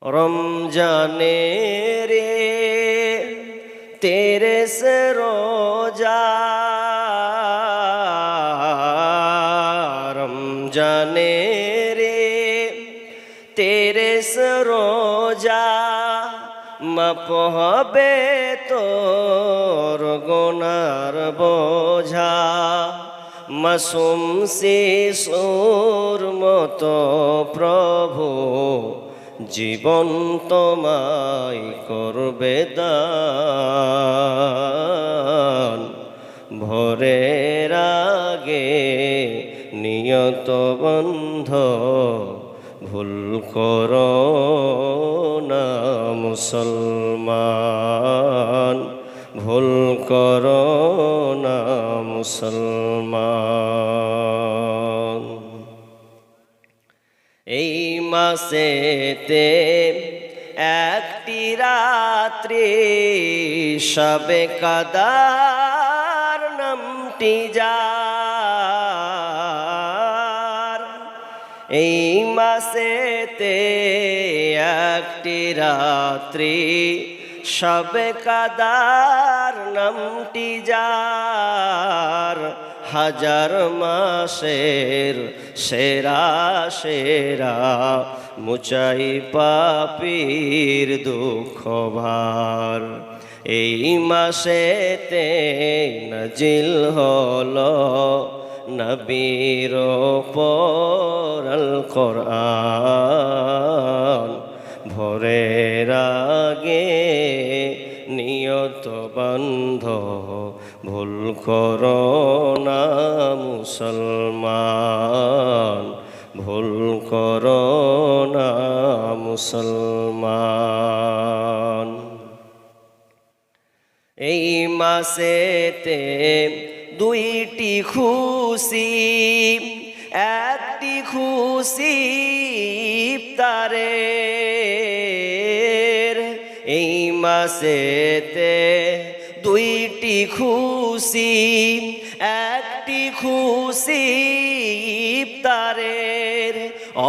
रमजाने रे तेरे से रोजा रमजाने रे तेरे से रोजा माप হবে তোর গুনার বোঝা মাসুম শিশুর মতো প্রভু জীবন তোমায় করবে দান ভোরের আগে নিয়ত বন্ধ ভুল করো না মুসলমান ভুল করো না মুসলমান। এই মাসেতে একটি রাত্রি শবে কদর নামটি যার এই মাসেতে একটি রাত্রি শবে কদর নামটি যার হাজার মাসের সেরা সেরা মুচাই পাপীর দুঃখ ভার এই মাসেতে নাজিল হলো নবীর উপর আল কোরআন ভোরের আগে নিয়ত বন্ধ ভুল করো না মুসলমান ভুল করো না মুসলমান। এই মাসেতে দুইটি খুশি একটি খুশি ইফতারের এই মাসেতে দুইটি খুশি একটি খুশি ইফতারের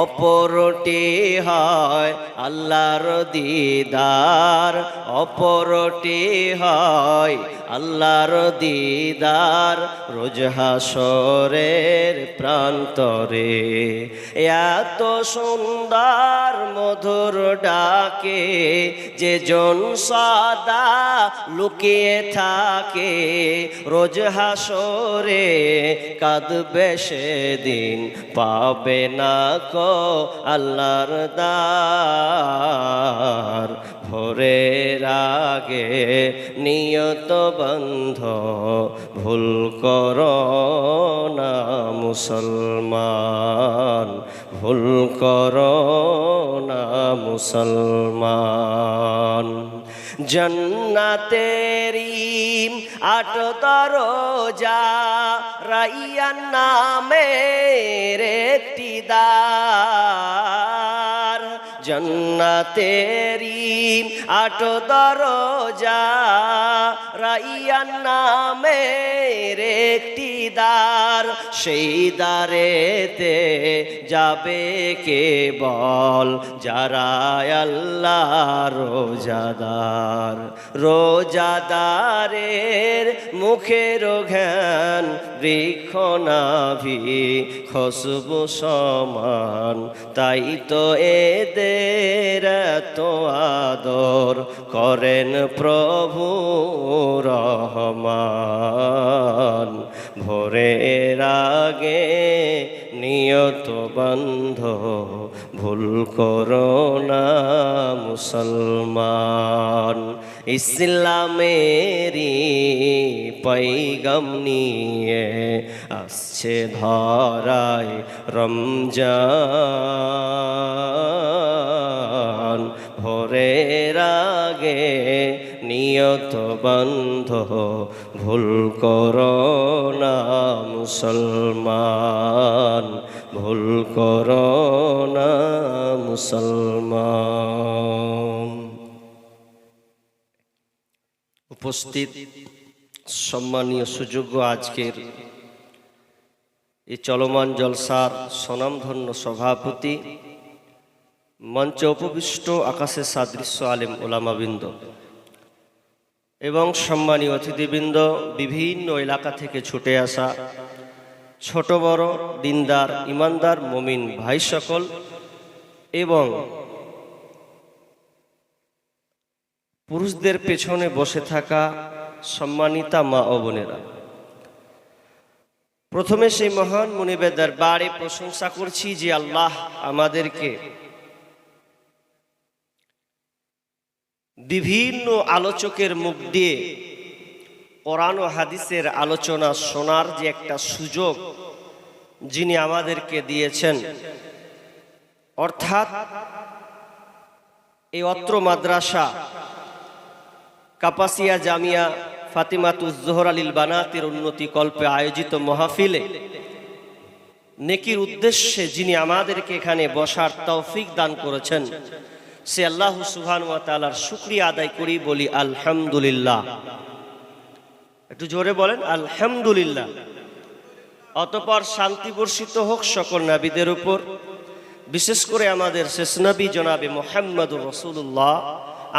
অপরটি হয় আল্লাহর দিদার অপরটি হয় আল্লাহর দিদার রোজ হাসরের প্রান্তরে এত সুন্দর মধুর ডাকে যে জন সদা লুকিয়ে থাকে রোজ হাসরে কাঁদবে সেদিন পাবে না কো আল্লাহর দার ভোরের আগে নিয়ত বন্ধ ভুল করো না মুসলমান ভুল করো না মুসলমান। জন্নাতেরি 8 দরজা রাইয়ান নামের একটি দ্বার জন্নাতেরি 8 দরজা রাইয়ান নামের একটি দ্বার সেই দ্বারেতে যাবে কেবল যারা আল্লাহ রোজাদার রোজাদারের মুখের ঘ্রাণ বৃক্ষ নাভি খুশবু সমান তাই তো এদের তো আদর করেন প্রভু রহমান ভোরের আগে নিয়ত বন্ধ ভুল করো না মুসলমান। ইসলামেরি পৈগম নিয়ে আসছে ধরায় রমজান ভোরের আগে নিয়ত বন্ধ ভুল করো না মুসলমান ভুল করো না মুসলমান। উপস্থিত সম্মানীয় সুযোগ্য আজকের এই চলমান জলসার স্বনামধন্য সভাপতি মঞ্চে উপবিষ্ট আকাশের সাদৃশ্য আলেম ওলামাবৃন্দ এবং সম্মানীয় অতিথিবৃন্দ, বিভিন্ন এলাকা থেকে ছুটে আসা ছোট বড় দিনদার ইমানদার মুমিন ভাই সকল এবং পুরুষদের পেছনে বসে থাকা সম্মানিতা মা ও বোনেরা, প্রথমে সেই মহান মুনিবের দরবারে প্রশংসা করছি যে আল্লাহ আমাদেরকে বিভিন্ন আলোচকের মুখ দিয়ে কোরআন ও হাদিসের আলোচনা শোনার যে একটা সুযোগ যিনি আমাদেরকে দিয়েছেন, অর্থাৎ এই অত্র মাদ্রাসা কাপাসিয়া জামিয়া ফাতিমাতুজ জোহরা লিল বানাতের উন্নতি কল্পে আয়োজিত মাহফিলে নেকির উদ্দেশ্যে যিনি আমাদেরকে এখানে বসার তৌফিক দান করেছেন, সে আল্লাহ সুবহানাহু ওয়া তাআলার শুকরিয়া আদায় করি, বলি আলহামদুলিল্লাহ। একটু জোরে বলেন আলহামদুলিল্লাহ। অতঃপর শান্তি বর্ষিত হোক সকল নবীদের উপর, বিশেষ করে আমাদের শেষ নবী জনাবে মুহাম্মদুর রাসূলুল্লাহ,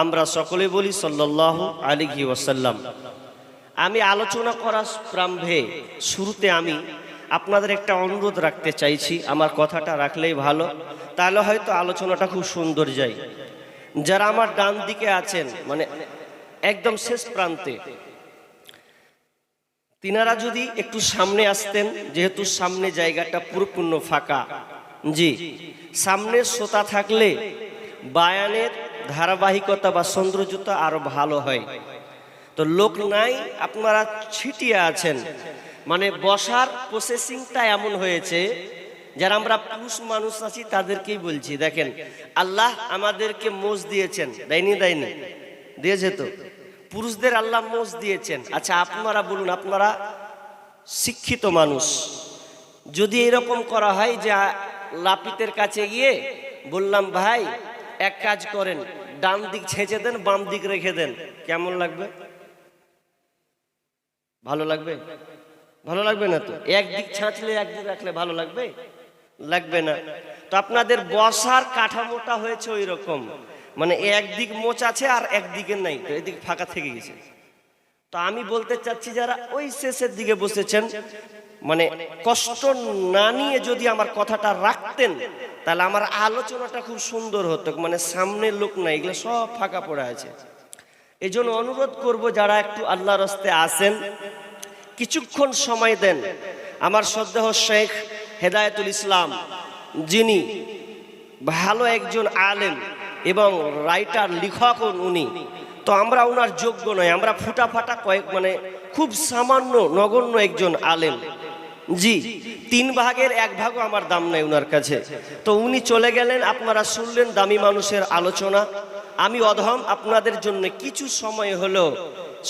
আমরা সকলে বলি সাল্লাল্লাহু আলাইহি ওয়াসাল্লাম। আমি আলোচনা করার প্রারম্ভে শুরুতে আমি আপনাদের একটা অনুরোধ রাখতে চাইছি, আমার কথাটা রাখলেই ভালো, তাহলে হয়তো আলোচনাটা খুব সুন্দর যায়। যারা আমার ডান দিকে আছেন, মানে একদম শেষ প্রান্তে, তিনারা যদি একটু সামনে আসতেন, যেহেতু সামনে জায়গাটা পুরোপূর্ণ ফাঁকা। জি, সামনের শ্রোতা থাকলে বায়ানের ধারাবাহিকতা বা সৌন্দর্যতা আরো ভালো হয়। তো লোক নাই, আপনারা ছিটিয়ে আছেন, মানে বসার প্রসেসিংটা এমন হয়েছে, যারা আমরা পুরুষ মানুষ আছি তাদেরকেই বলছি, দেখেন আল্লাহ আমাদেরকে মোজ দিয়েছেন, দেয়নি? দিয়েছে তো। পুরুষদের আল্লাহ মোজ দিয়েছেন। আচ্ছা আপনারা বলুন, আপনারা শিক্ষিত মানুষ, যদি এরকম করা হয় যে লাপিতের কাছে গিয়ে বললাম ভাই এক কাজ করেন, ডান দিক ছেঁচে দেন, বাম দিক রেখে দেন, কেমন লাগবে? ভালো লাগবে? ভালো লাগবে না তো। একদিক ছাঁচলে একদিক রাখলে ভালো লাগবে? লাগবে না। তো আপনাদের বসার কাঠামোটা হয়েছে ওই রকম, মানে একদিক মোচ আছে আর একদিকে নাই, তো এদিক ফাঁকা থেকে গেছে। তো আমি বলতে চাচ্ছি, যারা ওই শেষের দিকে বসেছেন, মানে কষ্ট না নিয়ে যদি আমার কথাটা রাখতেন, তাহলে আমার আলোচনাটা খুব সুন্দর হতো। মানে সামনের লোক নাই, এগুলো সব ফাঁকা পড়ে আছে। এই জন্য অনুরোধ করব, যারা একটু আল্লাহর রাস্তে আসেন, কিছুক্ষণ সময় দেন। আমার শ্রদ্ধেয় শেখ হেদায়েতুল ইসলাম, যিনি ভালো একজন আলেম এবং রাইটার, লেখক উনি, তো আমরা ওনার যোগ্য নয়, আমরা ফুটাফাটা কয়েক, মানে খুব সামান্য নগণ্য একজন আলেম। জি, 3 ভাগের 1 ভাগও আমার দাম নাই ওনার কাছে। তো উনি চলে গেলেন, আপনারা শুনলেন দামি মানুষের আলোচনা। আমি অধম আপনাদের জন্য কিছু সময় হলো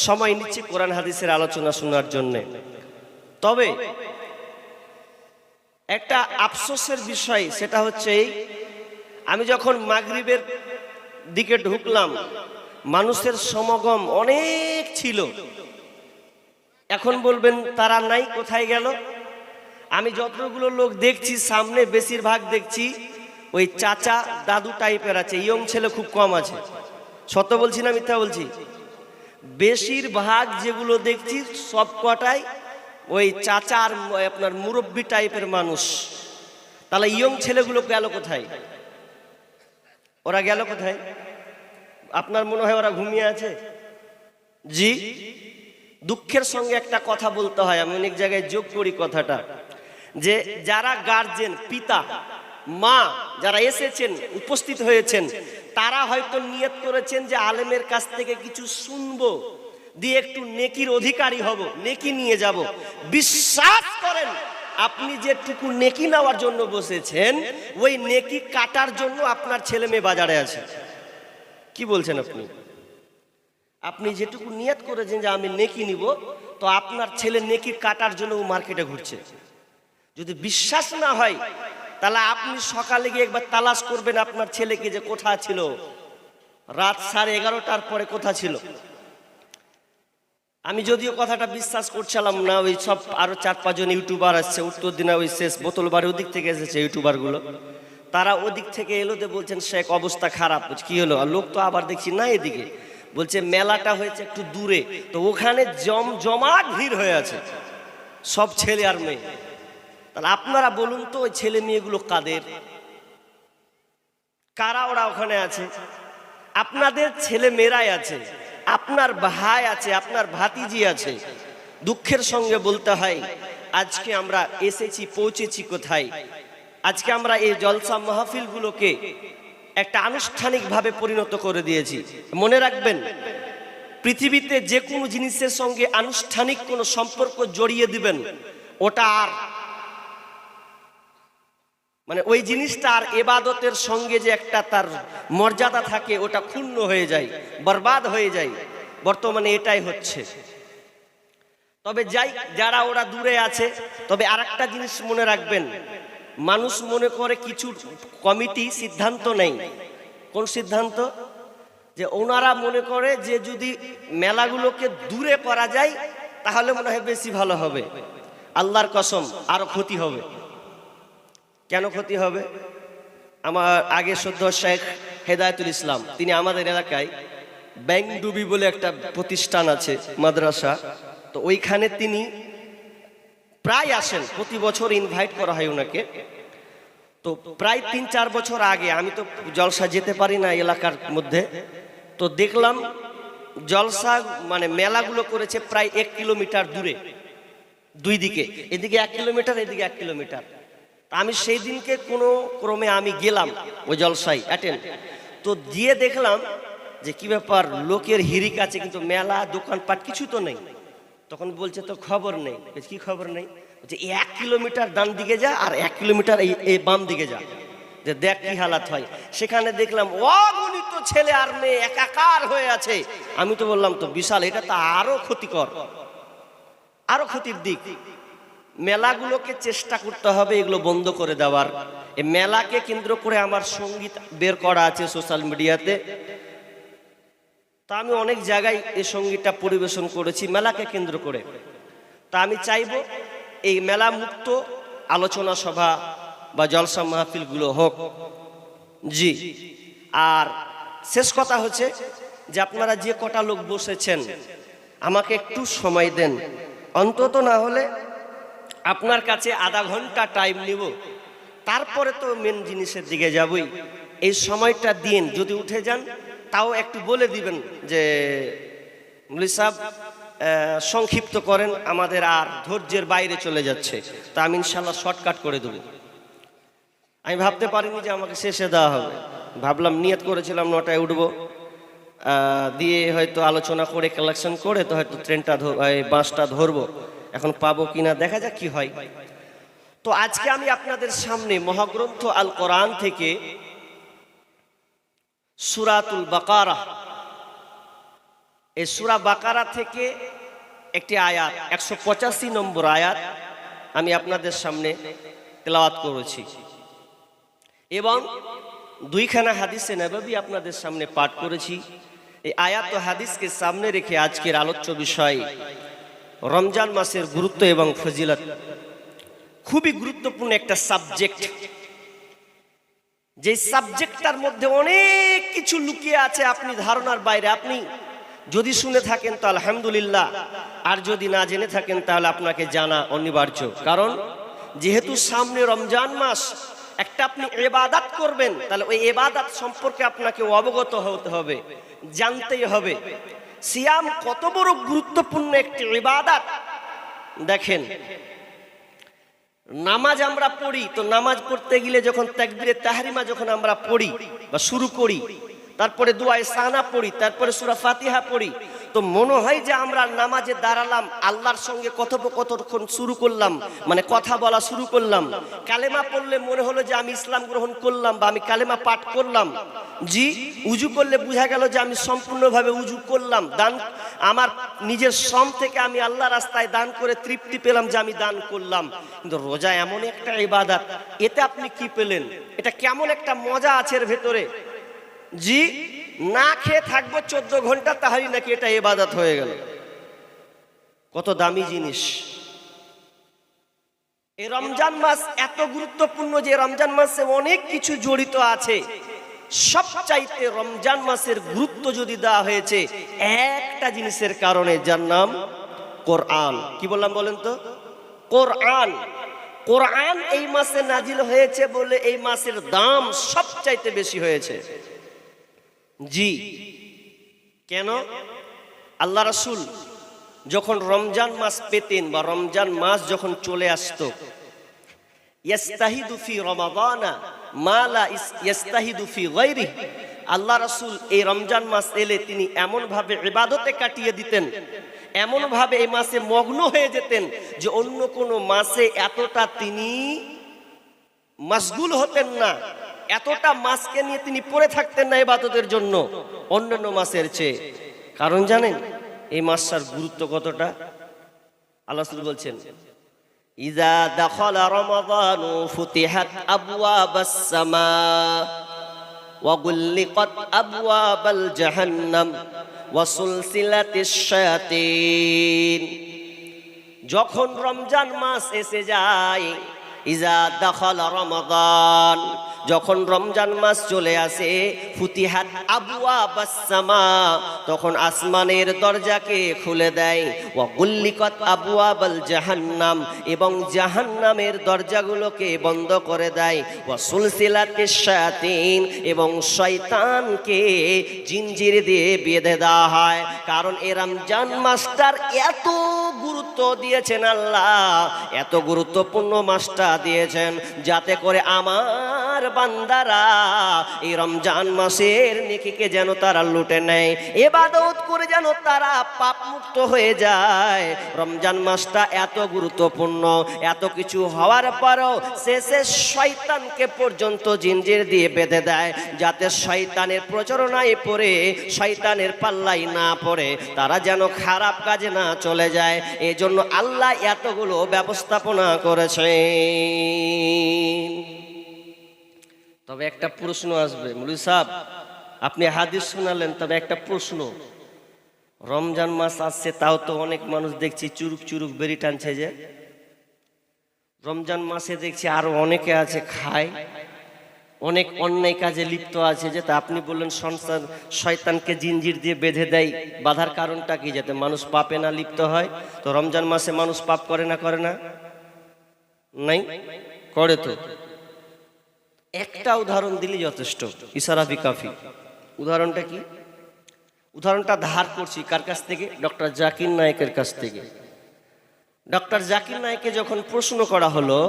সময় নিচ্ছি কোরআন হাদিসের আলোচনা শোনার জন্য। তবে একটা আফসোসের বিষয়, সেটা হচ্ছে আমি যখন মাগরিবের দিকে ঢুকলাম, মানুষের সমাগম অনেক ছিল। এখন বলবেন তারা নাই, কোথায় গেল? আমি যতগুলো লোক দেখছি সামনে, বেশিরভাগ দেখছি ওই চাচা দাদু টাইপের আছে, ইয়ং ছেলে খুব কম আছে। সত্য বলছি না মিথ্যা বলছি? বেশিরভাগ যেগুলো দেখছি সব কটাই ওই চাচা আর আপনার মুরব্বী টাইপের মানুষ। তাহলে ইয়ং ছেলেগুলো গেল কোথায়? ওরা গেল কোথায়? আপনার মনে হয় ওরা ঘুমিয়ে আছে? জি, দুঃখের সঙ্গে একটা কথা বলতে হয়, আমি অনেক জায়গায় যোগ করি কথাটা, যে যারা গার্জেন, পিতা মা যারা এসেছেন, উপস্থিত হয়েছেন, তারা হয়তো নিয়ত করেছেন যে আলেমের কাছ থেকে কিছু শুনবো, দিয়ে একটু নেকির অধিকারী হব, নেকি নিয়ে যাব। বিশ্বাস করেন, আপনি যেটুকু নেকি নেওয়ার জন্য বসেছেন, ওই নেকি কাটার জন্য আপনার ছেলে মেয়ে বাজারে আছে। কি বলছেন আপনি? আপনি যেটুকু নিয়ত করেছেন যে আমি নেকি নিব, তো আপনার ছেলে নেকি কাটার জন্য ও মার্কেটে ঘুরছে। যদি বিশ্বাস না হয়, তাহলে আপনি সকালে গিয়ে একবার তালাশ করবেন আপনার ছেলেকে, যে কোথা ছিল, রাত 11:30টার পরে কোথা ছিল। আমি যদিও কথাটা বিশ্বাস করছিলাম না, ওই সব আরো 4-5 জন ইউটিউবার আসছে উত্তর দিনা, ওই শেষ বোতলবাড়ি ওদিক থেকে এসেছে ইউটিউবারগুলো। তারা ওদিক থেকে এলো, তো বলছেন শেখ অবস্থা খারাপ। কি হলো? আর লোক তো আবার দেখছি না এদিকে, বলছে মেলাটা হয়েছে একটু দূরে, তো ওখানে জমাট ভিড় হয়ে আছে, সব ছেলে আর মেয়ে। তাহলে আপনারা বলুন তো ওই ছেলে মেয়েগুলো কাদের? কারা ওরা ওখানে আছে? আপনাদের ছেলে মেয়েরাই আছে, আপনার ভাই আছে, আপনার ভাতিজি আছে। দুঃখের সঙ্গে বলতে হয়, আজকে আমরা এসেছি, পৌঁছেছি কোথায়? আজকে আমরা এই জলসা মাহফিলগুলোকে একটা আনুষ্ঠানিকভাবে পরিণত করে দিয়েছি। মনে রাখবেন, পৃথিবীতে যে কোনো জিনিসের সঙ্গে আনুষ্ঠানিক কোনো সম্পর্ক জড়িয়ে দিবেন, ওটা আর মানে ওই জিনিসটা আর ইবাদতের সঙ্গে যে একটা তার মর্যাদা থাকে, ওটা ক্ষুণ্ণ হয়ে যায়, বরবাদ হয়ে যায়। বর্তমানে এটাই হচ্ছে। তবে যাই, যারা ওরা দূরে আছে, তবে আরেকটা জিনিস মনে রাখবেন, মানুষ মনে করে কিছু কমিটি সিদ্ধান্ত নেই। কোন সিদ্ধান্ত? যে ওনারা মনে করে যে যদি মেলাগুলোকে দূরে করা যায় তাহলে মনে হয় বেশি ভালো হবে। আল্লাহর কসম, আরো ক্ষতি হবে। কেন ক্ষতি হবে? আমার আগে সদ্য শেখ হেদায়েতুল ইসলাম, তিনি আমাদের এলাকায় ব্যাংডুবি বলে একটা প্রতিষ্ঠান আছে, মাদ্রাসা, তো ওইখানে তিনি প্রায় আসেন, প্রতি বছর ইনভাইট করা হয় ওনাকে। তো প্রায় ৩-৪ বছর আগে, আমি তো জলসা যেতে পারি না এলাকার মধ্যে, তো দেখলাম জলসা মানে মেলাগুলো করেছে প্রায় ১ কিলোমিটার দূরে, দুই দিকে, এদিকে ১ কিলোমিটার, এদিকে ১ কিলোমিটার। আমি সেই দিনকে কোনো ক্রমে আমি গেলাম ওই জলসায় অ্যাটেন্ড, তো গিয়ে দেখলাম যে কি ব্যাপার, লোকের হিরিক আছে কিন্তু মেলা দোকানপাট কিছু তো নেই। তখন বলছে তো খবর নেই। কি খবর নেই? যে ১ কিলোমিটার ডান দিকে যা আর ১ কিলোমিটার এই বাম দিকে যা, যে দেখ কি হালাত হয়। সেখানে দেখলাম অগণিত ছেলে আর মেয়ে একাকার হয়ে আছে। আমি তো বললাম তো বিশাল, এটা তো আরো ক্ষতিকর, আরো ক্ষতির দিক। মেলাগুলোকে চেষ্টা করতে হবে এগুলো বন্ধ করে দেওয়ার। এই মেলাকে কেন্দ্র করে আমার সঙ্গীত বের করা আছে সোশ্যাল মিডিয়াতে, তা আমি অনেক জায়গায় এই সঙ্গীতটা পরিবেশন করেছি মেলাকে কেন্দ্র করে। তা আমি চাইবো এই মেলা মুক্ত আলোচনা সভা বা জলসা মাহফিলগুলো হোক। জি, আর শেষ কথা হচ্ছে যে আপনারা যে কটা লোক বসেছেন, আমাকে একটু সময় দেন, অন্তত না হলে আপনার কাছে আধা ঘন্টা টাইম নিব, তারপরে তো মেন জিনিসের দিকে যাবই। এই সময়টা দিন, যদি উঠে যান তাও একটু বলে দিবেন যে মুলি সাহেব সংক্ষিপ্ত করেন, আমাদের আর ধৈর্যের বাইরে চলে যাচ্ছে, তা আমি ইনশাল্লাহ শর্টকাট করে দেব। আমি ভাবতে পারিনি যে আমাকে শেষে দেওয়া হবে, ভাবলাম নিয়ত করেছিলাম 9টায় উঠবো, দিয়ে হয়তো আলোচনা করে কালেকশন করে তো হয়তো ট্রেনটা বাসটা ধরবো, এখন পাবো কিনা দেখা যাক কি হয়। তো আজকে আমি আপনাদের সামনে মহাগ্রন্থ আল কোরআন থেকে সূরাতুল বাকারা, এই সূরা বাকারা থেকে একটি আয়াত, 185 নম্বর আয়াত আমি আপনাদের সামনে তেলাওয়াত করেছি এবং 2খানা হাদিসে নববী আপনাদের সামনে পাঠ করেছি। এই আয়াত ও হাদিসকে সামনে রেখে আজকের আলোচ্য বিষয় রমজান মাসের গুরুত্ব এবং ফজিলত। খুবই গুরুত্বপূর্ণ একটা সাবজেক্ট, যে সাবজেক্টটার মধ্যে অনেক কিছু লুকিয়ে আছে আপনি ধারণার বাইরে। আপনি যদি শুনে থাকেন তো আলহামদুলিল্লাহ, আর যদি না জেনে থাকেন তাহলে আপনাকে জানা অনিবার্য। কারণ যেহেতু সামনে রমজান মাস, একটা আপনি ইবাদত করবেন, তাহলে ওই ইবাদত সম্পর্কে আপনাকে অবগত হতে হবে, জানতেই হবে। সিয়াম কত বড় গুরুত্বপূর্ণ একটি ইবাদত। দেখেন, নামাজ আমরা পড়ি, তো নামাজ পড়তে গেলে যখন তাকবীরে তাহরিমা যখন আমরা পড়ি বা শুরু করি, তারপরে দুআয়ে সানা পড়ি, তারপরে সূরা ফাতিহা পড়ি, তো মনে হয় যে আমরা নামাজে দাঁড়ালাম, আল্লাহর সঙ্গে কথোপকথন শুরু করলাম, মানে কথা বলা শুরু করলাম। কালেমা পড়লে মনে হলো যে আমি ইসলাম গ্রহণ করলাম বা আমি কালেমা পাঠ করলাম। জি, উজু করলে বোঝা গেল যে আমি সম্পূর্ণভাবে উজু করলাম। দান, আমার নিজের শ্রম থেকে আমি আল্লাহ রাস্তায় দান করে তৃপ্তি পেলাম যে আমি দান করলাম। কিন্তু রোজা এমন একটা ইবাদত, এতে আপনি কি পেলেন? এটা কেমন একটা মজা আছে এর ভেতরে। জি, না খেয়ে থাকবো 14 ঘন্টা, তাহলে নাকি এটা ইবাদত হয়ে গেল। কত দামি জিনিস এই রমজান মাস এত গুরুত্বপূর্ণ যে রমজান মাসে অনেক কিছু জড়িত আছে। সবচাইতে রমজান মাসের গুরুত্ব যদি দেওয়া হয়েছে একটা জিনিসের কারণে, যার নাম কোরআন। কি বললাম বলেন তো? কোরআন। কোরআন এই মাসে নাজিল হয়েছে বলে এই মাসের দাম সবচাইতে বেশি হয়েছে। জি, কেন? আল্লাহ রাসূল যখন রমজান মাস পেতেন বা রমজান মাস যখন চলে আসতো, ইয়াস্তাহিদু ফি রমাদানা মা লা ইয়াস্তাহিদু ফি গায়রিহি, আল্লাহ রাসূল এই রমজান মাস এলে তিনি এমন ভাবে ইবাদতে কাটিয়ে দিতেন, এমন ভাবে এই মাসে মগ্ন হয়ে যেতেন যে অন্য কোনো মাসে এতটা তিনি মশগুল হতেন না, এতটা মাসকে নিয়ে তিনি পড়ে থাকতেন না ইবাদতের জন্য অন্যান্য মাসের চেয়ে। কারণ জানেন এই মাসটার গুরুত্ব কতটা? আল্লাহ রাসূল বলছেন, ইযা দাখালা রমাদানু ফুতিহাত আবওয়াবাস সামা ওয়া গুল্লিকাত আবওয়াবাল জাহান্নাম ওয়া সুলসিলাতিশ শায়াতিন। যখন রমজান মাস এসে যায়, ইযা দাখালা রমাদান, যখন রমজান মাস চলে আসে, ফুতিহাত আবওয়াবাস সামা, তখন আসমানের দরজাকে খুলে দেয়, ওয়া গুল্লিকাত আবওয়াবাল জাহান্নাম, এবং জাহান্নামের দরজাগুলোকে বন্ধ করে দেয়, ওয়া সুলসিলাতিশ শায়াতিন, এবং শয়তানকে জিঞ্জির দিয়ে বেঁধে দেওয়া হয়। কারণ এই রমজান মাসটার এত গুরুত্ব দিয়েছেন আল্লাহ, এত গুরুত্বপূর্ণ মাসটা দিয়েছেন যাতে করে আমার বান্দারা এই রমজান মাসের নেকিকে যেন তারা লুটে নেয়, ইবাদত করে যেন তারা পাপ মুক্ত হয়ে যায়। রমজান মাসটা এত গুরুত্বপূর্ণ, এত কিছু হওয়ার পরও শেষে শয়তানকে পর্যন্ত জিঞ্জির দিয়ে বেঁধে দেয় যাতে শয়তানের প্রচারণায় পড়ে, শয়তানের পাল্লাই না পড়ে, তারা যেন খারাপ কাজে না চলে যায়। এই জন্য আল্লাহ এতগুলো ব্যবস্থাপনা করেছে। তবে একটা প্রশ্ন আসবে, মৌলভী সাহেব আপনি হাদিস শোনালেন, তবে একটা প্রশ্ন, রমজান মাস আসছে তাও তো অনেক মানুষ দেখছি চুরুক চুরুক বেরি টানছে, যে রমজান মাসে দেখছি আরো অনেকে আছে খায়, অনেক অন্যায় কাজে লিপ্ত আছে, যে তা আপনি বললেন সংসার শয়তানকে জিঞ্জির দিয়ে বেঁধে দেয়, বাধার কারণটা কি? যাতে মানুষ পাপে না লিপ্ত হয়। তো রমজান মাসে মানুষ পাপ করে না? করে না? নাই করে তো। একটা উদাহরণ দিলে যথেষ্ট, ইশারা বি কাফি। উদাহরণটা কি? উদাহরণটা ধার করছি কার কাছ থেকে? ডক্টর জাকির নায়েকের কাছ থেকে। ডক্টর জাকির নায়েককে যখন প্রশ্ন করা হলো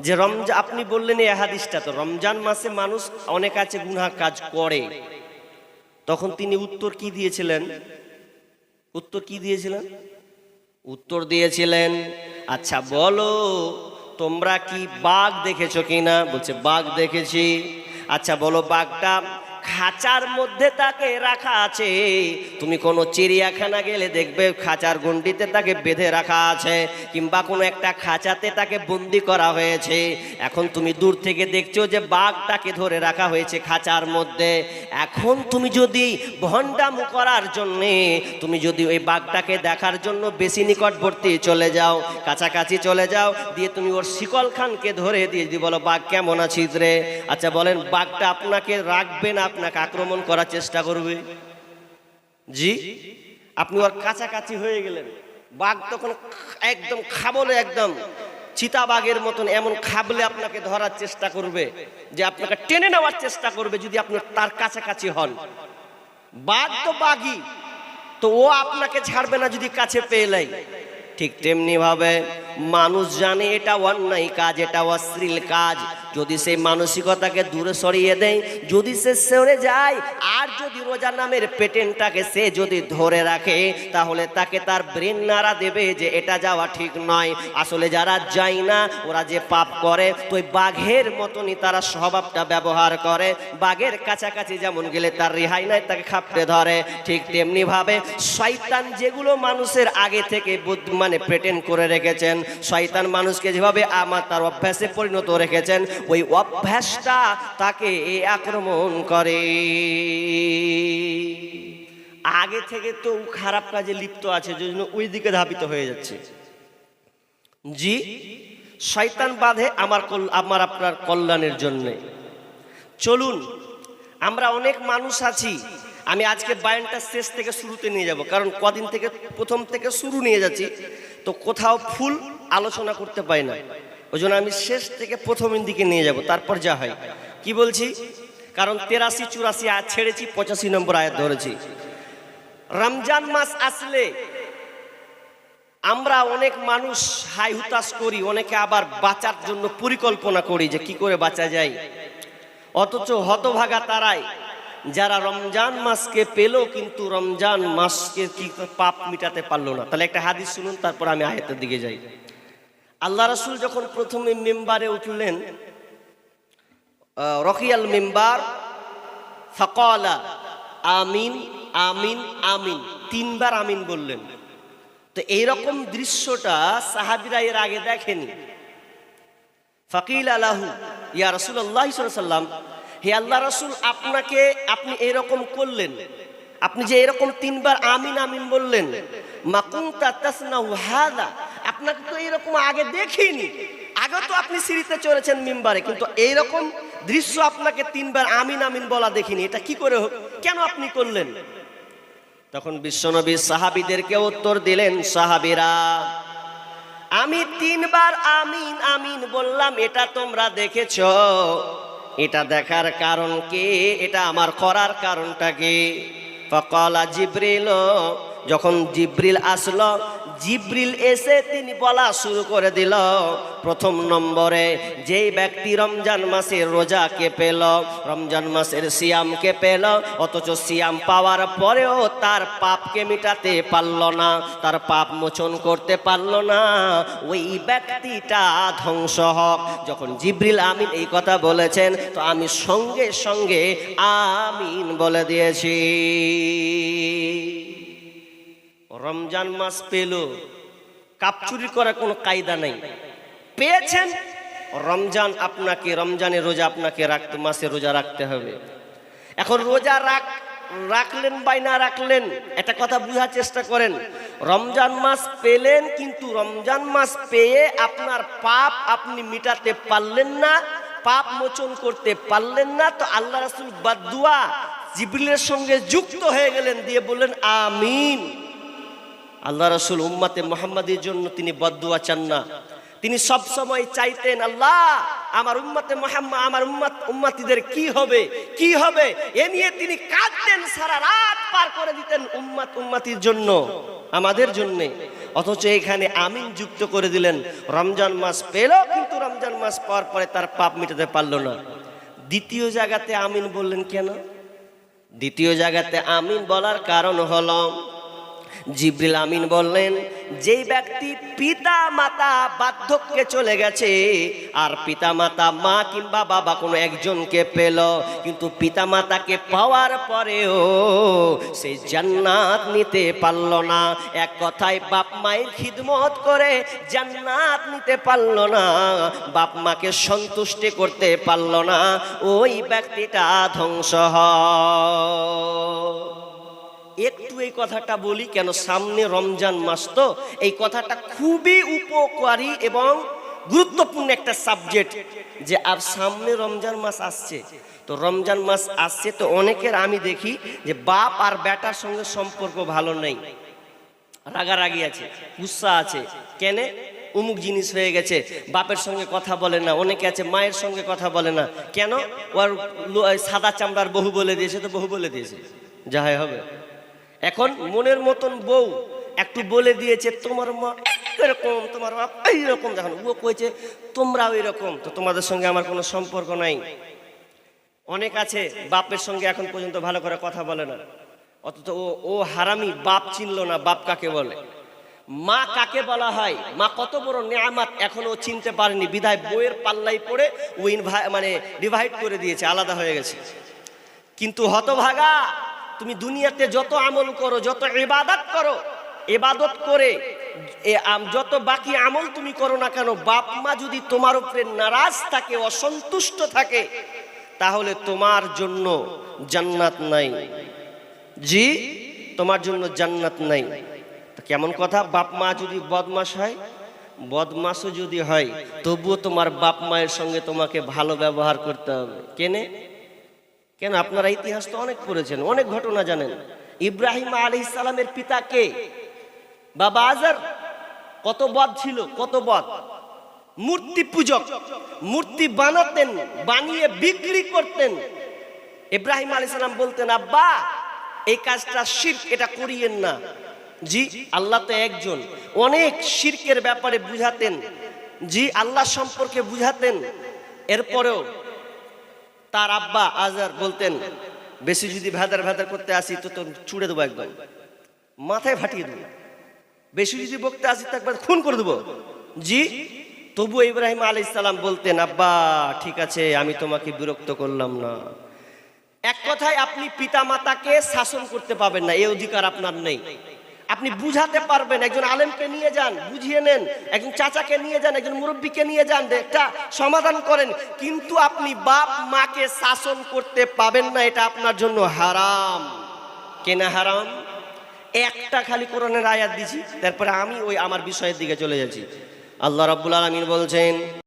যে রমজান, আপনি বললেন এই হাদিসটা তো রমজান মাসে মানুষ অনেক আছে গুনাহ কাজ করে, তখন তিনি উত্তর কি দিয়েছিলেন? উত্তর কি দিয়েছিলেন? উত্তর দিয়েছিলেন, আচ্ছা বলো তোমরা কি বাঘ দেখেছো কিনা? বলছে বাঘ দেখেছি। আচ্ছা বলো বাঘটা খাঁচার মধ্যে তাকে রাখা আছে, তুমি কোনো চিড়িয়াখানা গেলে দেখবে খাঁচার গণ্ডিতে তাকে বেঁধে রাখা আছে, কিংবা কোনো একটা খাঁচাতে তাকে বন্দি করা হয়েছে। এখন তুমি দূর থেকে দেখছো যে বাঘটাকে ধরে রাখা হয়েছে খাঁচার মধ্যে। এখন তুমি যদি ভণ্ডামু করার জন্যে, তুমি যদি ওই বাঘটাকে দেখার জন্য বেশি নিকটবর্তী চলে যাও, কাছাকাছি চলে যাও, দিয়ে তুমি ওর শিকল খানকে ধরে দিয়ে যদি বলো বাঘ কেমন আছিস রে, আচ্ছা বলেন বাঘটা আপনাকে রাখবে না আপনাকে আক্রমণ করার চেষ্টা করবে? জি, আপনি ওর কাছাকাছি হয়ে গেলেন, বাঘ তখন একদম খাবলে, একদম চিতাবাঘের মতন এমন খাবলে আপনাকে ধরার চেষ্টা করবে, যে আপনাকে টেনে নেওয়ার চেষ্টা করবে যদি আপনি তার কাছাকাছি হন। বাঘ তো বাঘই, তো ও আপনাকে ছাড়বে না যদি কাছে পেয়ে নেয়। ঠিক তেমনি ভাবে মানুষ জানে এটা অন্যায় কাজ, এটা অশ্লীল কাজ, যদি সেই মানসিকতাকে দূরে সরিয়ে দেয়, যদি সে সরে যায়, আর যদি রোজা নামের পেটেন্টটাকে সে যদি ধরে রাখে, তাহলে তাকে তার ব্রেন নাড়া দেবে যে এটা যাওয়া ঠিক নয়। আসলে যারা যায় না ওরা যে পাপ করে, তো ওই বাঘের মতনই তারা স্বভাবটা ব্যবহার করে। বাঘের কাছাকাছি যেমন গেলে তার রেহাই নাই, তাকে খাপড়ে ধরে, ঠিক তেমনি ভাবে শয়তান যেগুলো মানুষের আগে থেকে প্রেটেন্ড করে রেখেছেন, শয়তান মানুষকে যেভাবে তার অভ্যাসে পরিণত রেখেছেন, ওই অভ্যাসটা তাকে আক্রমণ করে। আগে থেকে তো খারাপ কাজে লিপ্ত আছে, জন্য ওই দিকে ধাবিত হয়ে যাচ্ছে। জি, শয়তান বাঁধে আমার আপনার কল্যাণের জন্যে। চলুন, আমরা অনেক মানুষ আছি, আমি আজকে বায়ানটা শেষ থেকে শুরুতে নিয়ে যাব, কারণ কদিন থেকে প্রথম থেকে শুরু নিয়ে যাচ্ছি, তো কোথাও ফুল আলোচনা করতে পাই না, ওই জন্য আমি শেষ থেকে প্রথমের দিকে নিয়ে যাব, তারপর যা হয়। কি বলছি, কারণ 83-84 আয়াত ছেড়েছি, 85 নম্বর আয়াত ধরেছি। রমজান মাস আসলে আমরা অনেক মানুষ হাই হুতাশ করি, অনেকে আবার বাঁচার জন্য পরিকল্পনা করি যে কি করে বাঁচা যায়। অথচ হতভাগা তারাই যারা রমজান মাসকে পেল কিন্তু রমজান মাসকে কি পাপ মিটাতে পারলো না। তাহলে একটা হাদিস শুনুন, তারপর আমি আয়াতের দিকে যাই। আল্লাহ রাসূল যখন প্রথমে মিম্বারে উঠলেন, রকিয়াল মিম্বার, ফাকালা আমিন আমিন আমিন, 3 বার আমিন বললেন। তো এইরকম দৃশ্যটা সাহাবীরা এর আগে দেখেনি। ফাকিল আলাহু ইয়া রাসূলুল্লাহ সাল্লাল্লাহু আলাইহি ওয়াসাল্লাম, হে আল্লাহ রাসূল, আপনি এরকম করলেন, আপনি যে এরকম 3 বার আমিন আমিন বললেন, মা কুনতা তাসনাউ হাযা, আপনাকে তো এরকম আগে দেখিনি, আগে তো আপনি সিঁড়িতে চড়েছেন মিম্বারে, কিন্তু এইরকম দৃশ্য আপনাকে 3 বার আমিন আমিন বলা দেখিনি, এটা কি করে কেন আপনি করলেন? তখন বিশ্বনবী সাহাবীদেরকে উত্তর দিলেন, সাহাবীরা, আমি 3 বার আমিন আমিন বললাম, এটা তোমরা দেখেছো, এটা দেখার কারণ কি, এটা আমার করার কারণটা কি? ফাকালা জিবরিল, যখন জিবরিল আসলো, জিবরিল এসে তিনি বলা শুরু করে দিল, প্রথম নম্বরে যেই ব্যক্তি রমজান মাসের রোজাকে পেল, রমজান মাসের সিয়ামকে পেল, অথচ সিয়াম পাওয়ার পরেও তার পাপকে মিটাতে পারল না, তার পাপ মোচন করতে পারল না, ওই ব্যক্তিটা ধ্বংস হোক। যখন জিবরিল আমিন এই কথা বলেছেন, তো আমি সঙ্গে সঙ্গে আমিন বলে দিয়েছি। রমজান মাস পেল, কাপচুরি করার কোনো কায়দা নেই, পেয়েছেন রমজান, আপনাকে রমজানের রোজা আপনাকে রাখতে, মাসের রোজা রাখতে হবে। এখন রোজা রাখলেন বা না রাখলেন, একটা কথা বোঝার চেষ্টা করেন। রমজান মাস পেলেন, কিন্তু রমজান মাস পেয়ে আপনার পাপ আপনি মিটাতে পারলেন না, পাপ মোচন করতে পারলেন না, তো আল্লাহ রাসূল বদদুয়া জিবরিলের সঙ্গে যুক্ত হয়ে গেলেন, দিয়ে বললেন আমিন। আল্লাহ রাসূল উম্মতে মুহাম্মাদের জন্য তিনি বদদুয়া চান না, তিনি সব সময় চাইতেন, আল্লাহ আমার উম্মতে মুহাম্মদ, আমার উম্মতিদের কি হবে কি হবে, এ নিয়ে তিনি কাঁদতেন, সারা রাত পার করে দিতেন উম্মতির জন্য, আমাদের জন্য। অথচ এখানে আমিন যুক্ত করে দিলেন, রমজান মাস পেল, কিন্তু রমজান মাস পাওয়ার পরে তার পাপ মিটাতে পারল না। দ্বিতীয় জায়গাতে আমিন বললেন কেন? দ্বিতীয় জায়গাতে আমিন বলার কারণ হলো, জিবরিল আমিন বললেন, যেই ব্যক্তি পিতা মাতা বার্ধক্যে চলে গেছে, আর পিতা মাতা মা কিংবা বাবা কোনো একজনকে পেল, কিন্তু পিতা মাতাকে পাওয়ার পরেও সে জান্নাত নিতে পারল না, এক কথায় বাপ মায়ের খিদমত করে জান্নাত নিতে পারল না, বাপ মাকে সন্তুষ্টি করতে পারল না, ওই ব্যক্তিটা ধ্বংস হয়। একটু এই কথাটা বলি, কেন সামনে রমজান মাস, তো এই কথাটা খুবই উপকারী এবং গুরুত্বপূর্ণ একটা সাবজেক্ট, যে আর সামনে রমজান মাস আসছে, তো রমজান মাস আসছে, তো অনেকের আমি দেখি যে বাপ আর বেটার সঙ্গে সম্পর্ক ভালো নেই, রাগারাগি আছে, গুসা আছে, কেন অমুক জিনিস হয়ে গেছে, বাপের সঙ্গে কথা বলে না, অনেকে আছে মায়ের সঙ্গে কথা বলে না, কেন ওর সাদা চামড়ার বহু বলে দিয়েছে, তো বহু বলে দিয়েছে, যা হয় হবে। এখন মনের মতন বউ একটু বলে দিয়েছে, তোমার মা এরকম, তোমার বাপ এইরকম, যখন ও কইছে তোমরাও এরকম, তো তোমাদের সঙ্গে আমার কোনো সম্পর্ক নাই। অনেক আছে বাপের সঙ্গে এখন পর্যন্ত ভালো করে কথা বলে না, অথচ ও হারামি, বাপ চিনলো না বাপ কাকে বলে, মা কাকে বলা হয়, মা কত বড় নেয়ামত এখনো চিনতে পারেনি, বিধায় বইয়ের পাল্লাই পড়ে ও ডিভাইড করে দিয়েছে, আলাদা হয়ে গেছে। কিন্তু হতভাগা, তুমি দুনিয়াতে যত আমল করো, যত ইবাদত করো, ইবাদত করে যত বাকি আমল তুমি করো না কেন, বাপ মা যদি তোমার উপরে নারাজ থাকে, অসন্তুষ্ট থাকে, তাহলে তোমার জন্য জান্নাত নাই। জি, তোমার জন্য জান্নাত নাই। কেমন কথা, বাপ মা যদি বদমাশ হয়, বদমাশও যদি হয় তবুও তোমার বাপ মায়ের সঙ্গে তোমাকে ভালো ব্যবহার করতে হবে। কেন আপনারা ইতিহাস তো অনেক পড়েছেন, অনেক ঘটনা জানেন। ইব্রাহিম আলাইহিস সালামের পিতা কে? বাবা আজার। কত বদ ছিল, কত বদ, মূর্তি পূজক, মূর্তি বানাতেন, বানিয়ে বিক্রি করতেন। ইব্রাহিম আলাইহিস সালাম বলতেন, আব্বা এই কাজটা শিরক, এটা করিয়েন না। জি, আল্লাহ তো একজন। অনেক শিরকের ব্যাপারে বুঝাতেন, জি আল্লাহ সম্পর্কে বুঝাতেন। এরপরেও তার আব্বা আজার বলতেন, বেশি যদি ভেদার ভেদার করতে আসি তো তোর ছুড়ে দেবো, একদম মাথায় ফাটিয়ে দেবো। বেশি যদি বকতে আসি তো একবার খুন করে দেবো। জি, তবু ইব্রাহিম আলাইহিস সালাম বলতেন, আব্বা ঠিক আছে, আমি তোমাকে বিরক্ত করলাম না। এক কথায় আপনি পিতা মাতাকে শাসন করতে পারবেন না, এই অধিকার আপনার নেই। আপনি বুঝাতে পারবেন, একজন আলেমকে নিয়ে যান, বুঝিয়ে নেন, একজন চাচাকে নিয়ে যান, একজন মুরব্বীকে নিয়ে যান, একটা সমাধান করেন। কিন্তু আপনি বাপ মাকে শাসন করতে পাবেন না, এটা আপনার জন্য হারাম। কেনা হারাম? একটা খালি কোরআনের আয়াত দিছি, তারপরে আমি ওই আমার বিষয়ের দিকে চলে যাচ্ছি। আল্লাহ রাব্বুল আলামিন বলছেন,